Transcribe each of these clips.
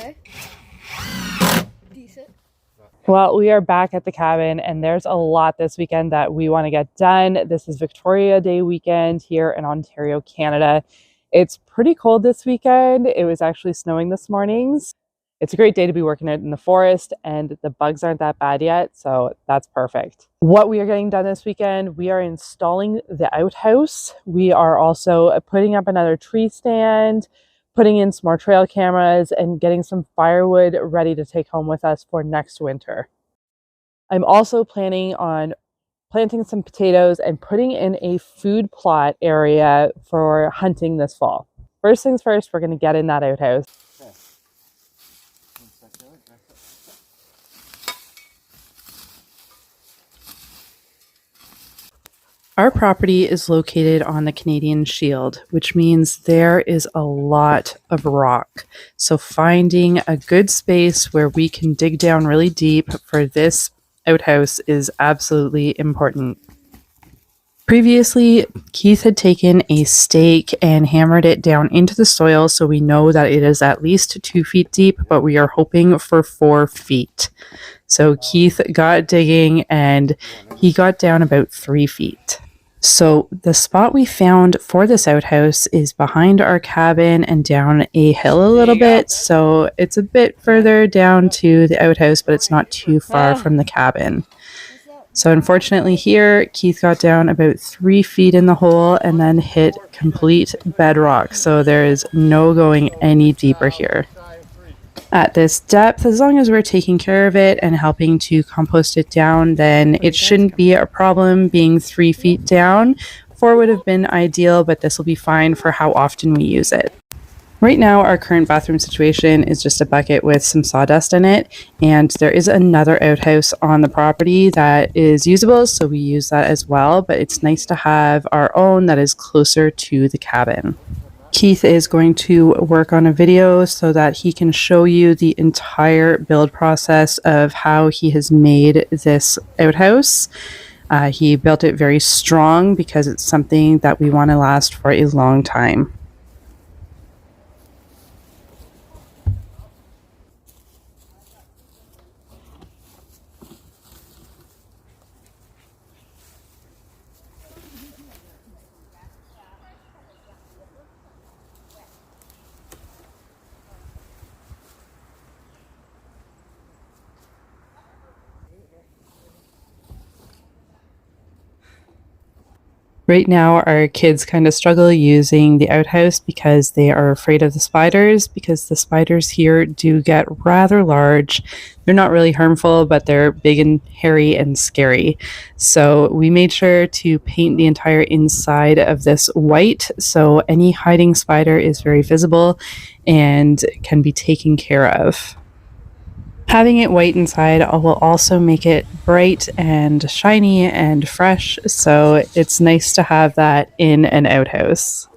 Okay. Decent. Well, we are back at the cabin and there's a lot this weekend that we want to get done. This is Victoria Day weekend here in Ontario, Canada. It's pretty cold this weekend. It was actually snowing this morning. It's a great day to be working out in the forest and the bugs aren't that bad yet, so that's perfect. What we are getting done this weekend, we are installing the outhouse. We are also putting up another tree stand, putting in some more trail cameras, and getting some firewood ready to take home with us for next winter. I'm also planning on planting some potatoes and putting in a food plot area for hunting this fall. First things first, we're going to get in that outhouse. Our property is located on the Canadian Shield, which means there is a lot of rock. So finding a good space where we can dig down really deep for this outhouse is absolutely important. Previously, Keith had taken a stake and hammered it down into the soil so we know that it is at least 2 feet deep, but we are hoping for 4 feet. So Keith got digging and he got down about 3 feet. So the spot we found for this outhouse is behind our cabin and down a hill a little bit. So it's a bit further down to the outhouse, but it's not too far from the cabin. So unfortunately here, Keith got down about 3 feet in the hole and then hit complete bedrock. So there is no going any deeper here. At this depth, as long as we're taking care of it and helping to compost it down, then it shouldn't be a problem being 3 feet down. 4 would have been ideal, but this will be fine for how often we use it. Right now, our current bathroom situation is just a bucket with some sawdust in it, and there is another outhouse on the property that is usable, so we use that as well, but it's nice to have our own that is closer to the cabin. Keith is going to work on a video so that he can show you the entire build process of how he has made this outhouse. He built it very strong because it's something that we want to last for a long time. Right now, our kids kind of struggle using the outhouse because they are afraid of the spiders, because the spiders here do get rather large. They're not really harmful, but they're big and hairy and scary. So we made sure to paint the entire inside of this white, so any hiding spider is very visible and can be taken care of. Having it white inside will also make it bright and shiny and fresh, so it's nice to have that in an outhouse.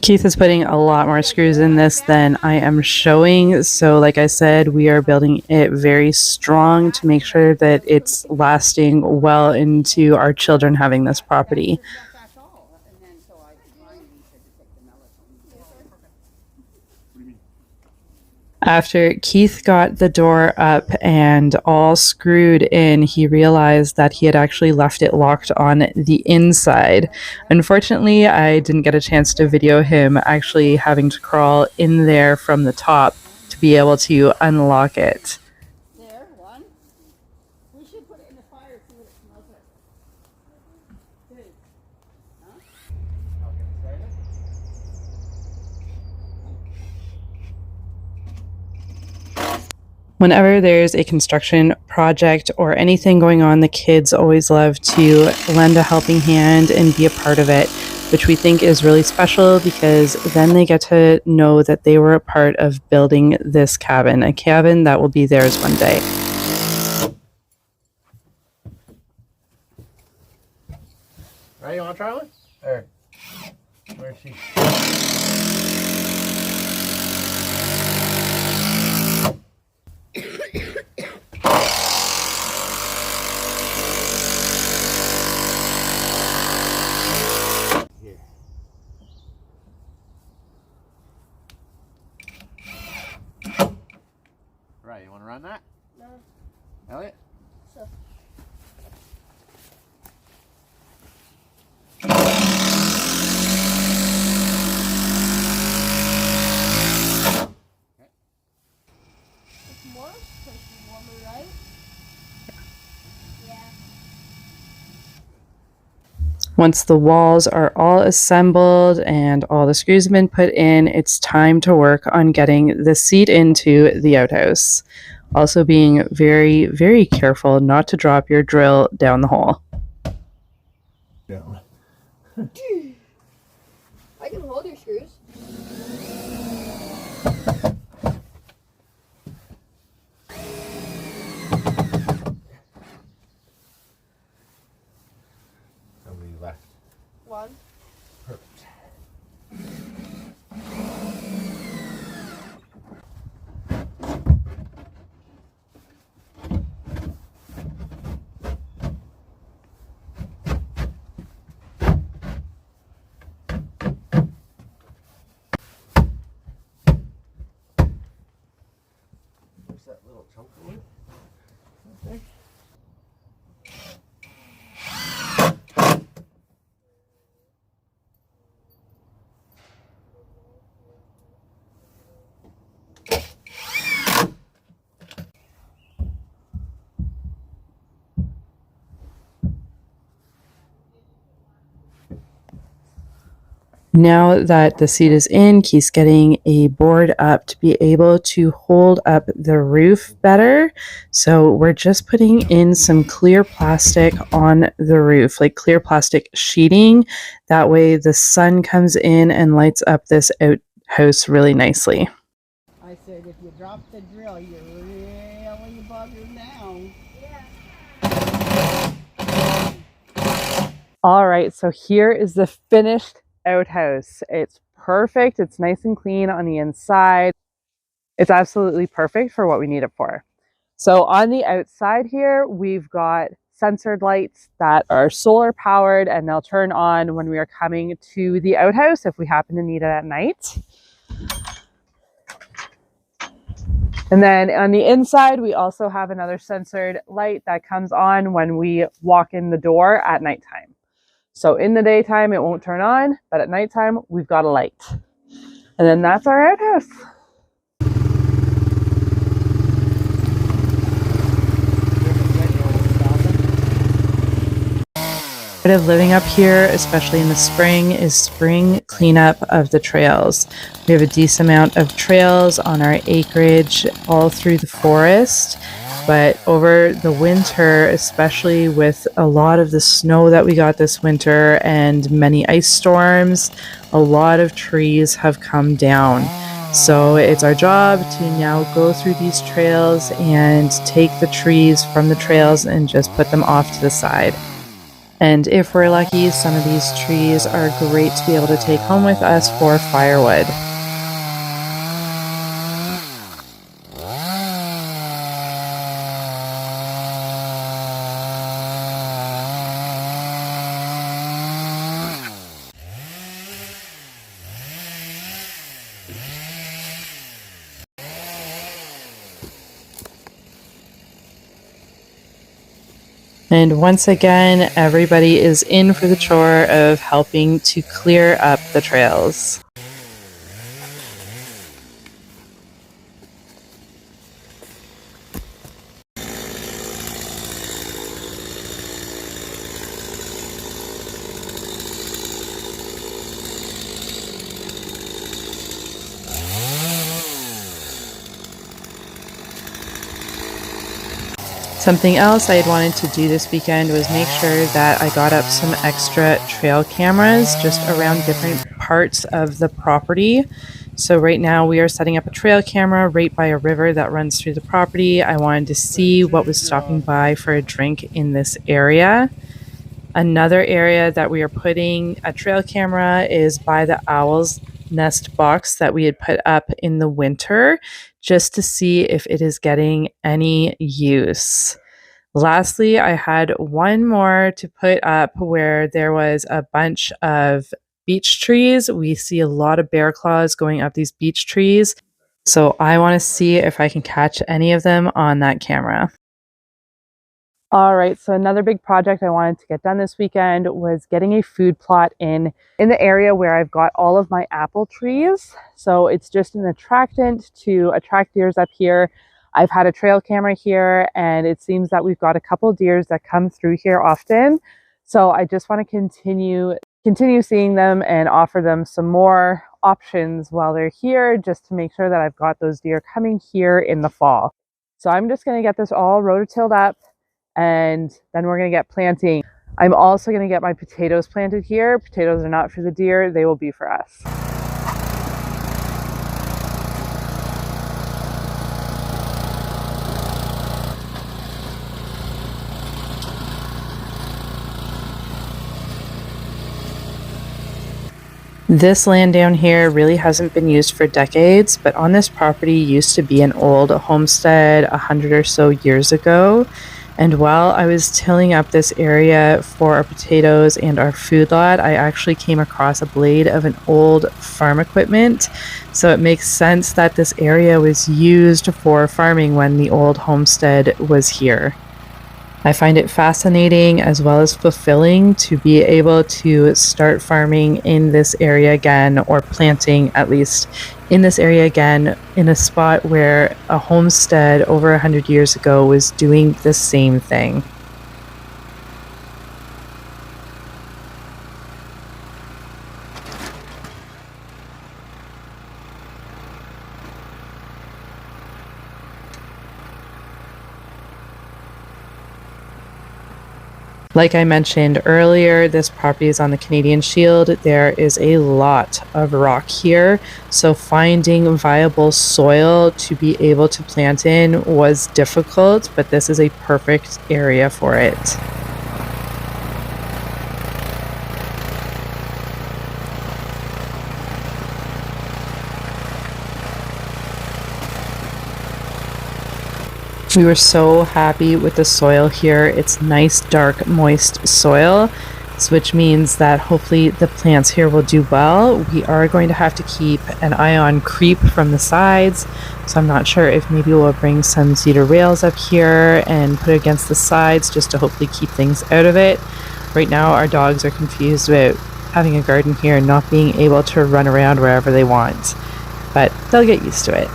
Keith is putting a lot more screws in this than I am showing. So like I said, we are building it very strong to make sure that it's lasting well into our children having this property. After Keith got the door up and all screwed in, he realized that he had actually left it locked on the inside. Unfortunately, I didn't get a chance to video him actually having to crawl in there from the top to be able to unlock it. There, one. We should put it in the fire, see what it smells like. Two. Huh? Whenever there's a construction project or anything going on, the kids always love to lend a helping hand and be a part of it. which we think is really special because then they get to know that they were a part of building this cabin, a cabin that will be theirs one day. Right, you want to try one? Or where's she? Here. Right, you want to run that? No. Elliot? So. It's more supposed to be warmer, right? Yeah. Once the walls are all assembled and all the screws have been put in, it's time to work on getting the seat into the outhouse. Also being very, very careful not to drop your drill down the hole. No. I can hold your screws. How many left? One. Perfect. Where's that little chunk of wood? Right there. Now that the seat is in, Keith's getting a board up to be able to hold up the roof better. So we're just putting in some clear plastic on the roof, like clear plastic sheeting. That way the sun comes in and lights up this outhouse really nicely. I said, if you drop the drill, you're really buggered now. Yeah. All right, so here is the finished outhouse. It's perfect. It's nice and clean on the inside. It's absolutely perfect for what we need it for. So on the outside here, we've got sensored lights that are solar powered, and they'll turn on when we are coming to the outhouse if we happen to need it at night. And then on the inside, we also have another sensored light that comes on when we walk in the door at nighttime. So in the daytime, it won't turn on, but at nighttime, we've got a light. And then that's our outhouse. Part of living up here, especially in the spring, is spring cleanup of the trails. We have a decent amount of trails on our acreage all through the forest, but over the winter, especially with a lot of the snow that we got this winter and many ice storms, a lot of trees have come down. So it's our job to now go through these trails and take the trees from the trails and just put them off to the side. And if we're lucky, some of these trees are great to be able to take home with us for firewood. And once again, everybody is in for the chore of helping to clear up the trails. Something else I had wanted to do this weekend was make sure that I got up some extra trail cameras just around different parts of the property. So right now we are setting up a trail camera right by a river that runs through the property. I wanted to see what was stopping by for a drink in this area. Another area that we are putting a trail camera is by the owl's nest box that we had put up in the winter, just to see if it is getting any use. Lastly, I had one more to put up where there was a bunch of beech trees. We see a lot of bear claws going up these beech trees. So I want to see if I can catch any of them on that camera. All right, so another big project I wanted to get done this weekend was getting a food plot in the area where I've got all of my apple trees. So it's just an attractant to attract deers up here. I've had a trail camera here, and it seems that we've got a couple deers that come through here often. So I just want to continue seeing them and offer them some more options while they're here, just to make sure that I've got those deer coming here in the fall. So I'm just going to get this all rototilled up, and then we're going to get planting. I'm also going to get my potatoes planted here. Potatoes are not for the deer, they will be for us. This land down here really hasn't been used for decades, but on this property used to be an old homestead 100 or so years ago. And while I was tilling up this area for our potatoes and our food lot, I actually came across a blade of an old farm equipment. So it makes sense that this area was used for farming when the old homestead was here. I find it fascinating as well as fulfilling to be able to start farming in this area again, or planting at least in this area again, in a spot where a homestead over 100 years ago was doing the same thing. Like I mentioned earlier, this property is on the Canadian Shield. There is a lot of rock here, so finding viable soil to be able to plant in was difficult, but this is a perfect area for it. We were so happy with the soil here. It's nice, dark, moist soil, which means that hopefully the plants here will do well. We are going to have to keep an eye on creep from the sides, so I'm not sure if maybe we'll bring some cedar rails up here and put it against the sides just to hopefully keep things out of it. Right now our dogs are confused about having a garden here and not being able to run around wherever they want, but they'll get used to it.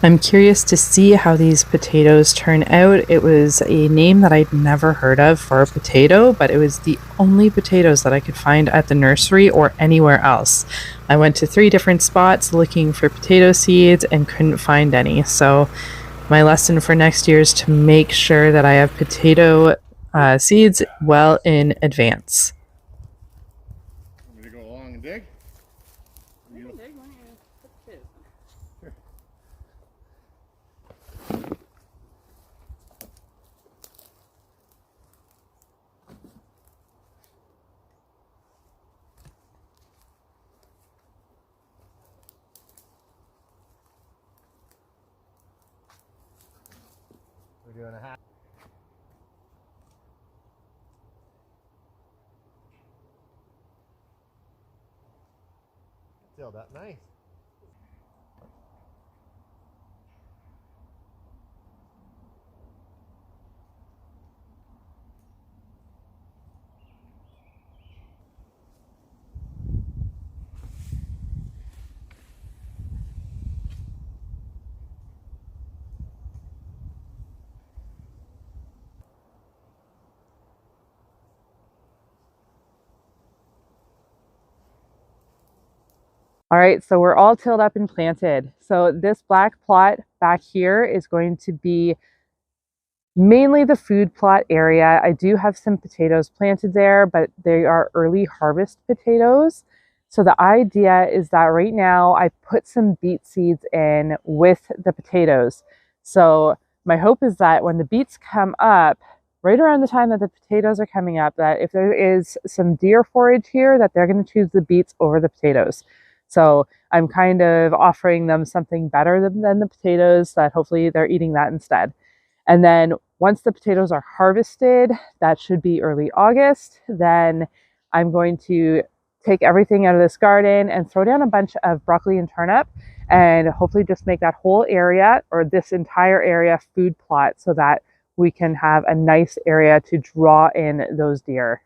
I'm curious to see how these potatoes turn out. It was a name that I'd never heard of for a potato, but it was the only potatoes that I could find at the nursery or anywhere else. I went to 3 different spots looking for potato seeds and couldn't find any. So my lesson for next year is to make sure that I have potato seeds well in advance. Want me to go along and dig? You can dig when you put the potatoes in. Sure. We're doing a half. Still that nice. All right, so we're all tilled up and planted. So this black plot back here is going to be mainly the food plot area. I do have some potatoes planted there, but they are early harvest potatoes. So the idea is that right now I put some beet seeds in with the potatoes. So my hope is that when the beets come up, right around the time that the potatoes are coming up, that if there is some deer forage here, that they're going to choose the beets over the potatoes. So I'm kind of offering them something better than the potatoes, that hopefully they're eating that instead. And then once the potatoes are harvested, that should be early August, then I'm going to take everything out of this garden and throw down a bunch of broccoli and turnip, and hopefully just make that whole area, or this entire area, food plot, so that we can have a nice area to draw in those deer.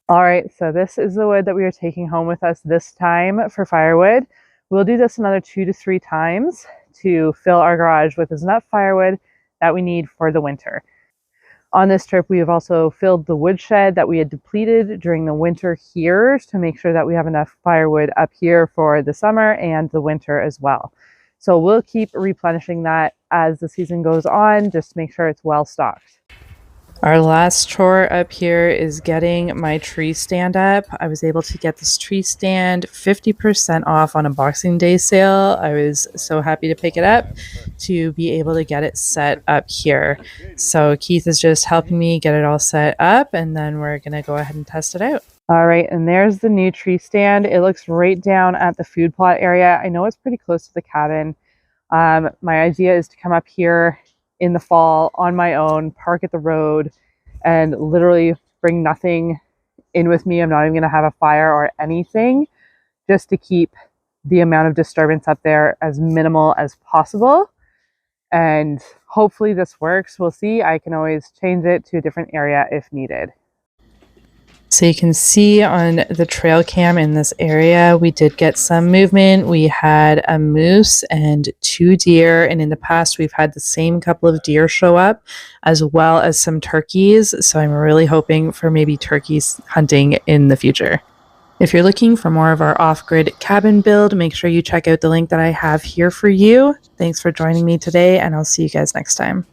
All right, so this is the wood that we are taking home with us this time for firewood. We'll do this another 2 to 3 times to fill our garage with enough firewood that we need for the winter. On this trip, we have also filled the woodshed that we had depleted during the winter here to make sure that we have enough firewood up here for the summer and the winter as well. So we'll keep replenishing that as the season goes on, just to make sure it's well stocked. Our last chore up here is getting my tree stand up. I was able to get this tree stand 50% off on a Boxing Day sale. I was so happy to pick it up to be able to get it set up here. So Keith is just helping me get it all set up, and then we're going to go ahead and test it out. All right, and there's the new tree stand. It looks right down at the food plot area. I know it's pretty close to the cabin. My idea is to come up here in the fall on my own, park at the road, and literally bring nothing in with me. I'm not even going to have a fire or anything, just to keep the amount of disturbance up there as minimal as possible. And hopefully this works. We'll see. I can always change it to a different area if needed. So you can see on the trail cam in this area, we did get some movement. We had a moose and 2 deer, and in the past we've had the same couple of deer show up, as well as some turkeys. So I'm really hoping for maybe turkeys hunting in the future. If you're looking for more of our off-grid cabin build, make sure you check out the link that I have here for you. Thanks for joining me today, and I'll see you guys next time.